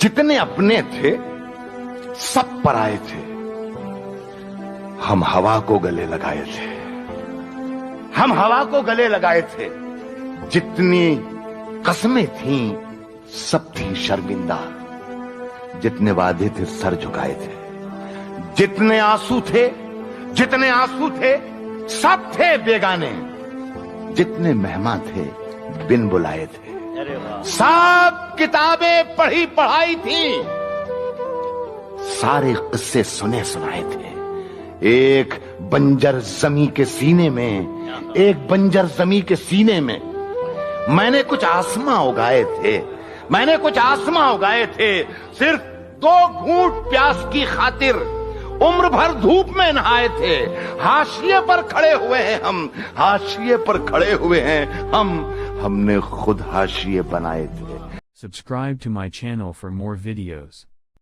जितने अपने थे सब पराए थे, हम हवा को गले लगाए थे, हम हवा को गले लगाए थे। जितनी कस्में थीं सब थी शर्मिंदा, जितने वादे थे सर झुकाए थे। जितने आंसू थे सब थे बेगाने, जितने मेहमान थे बिन बुलाए थे। सब किताबें पढ़ी पढ़ाई थी, सारे किस्से सुने सुनाए थे। एक बंजर जमी के सीने में मैंने कुछ आसमां उगाए थे, सिर्फ 2 घूंट प्यास की खातिर उम्र भर धूप में नहाए थे। हाशिए पर खड़े हुए हैं हम, हमने खुद हाशिए बनाए थे। Subscribe to my channel for more videos.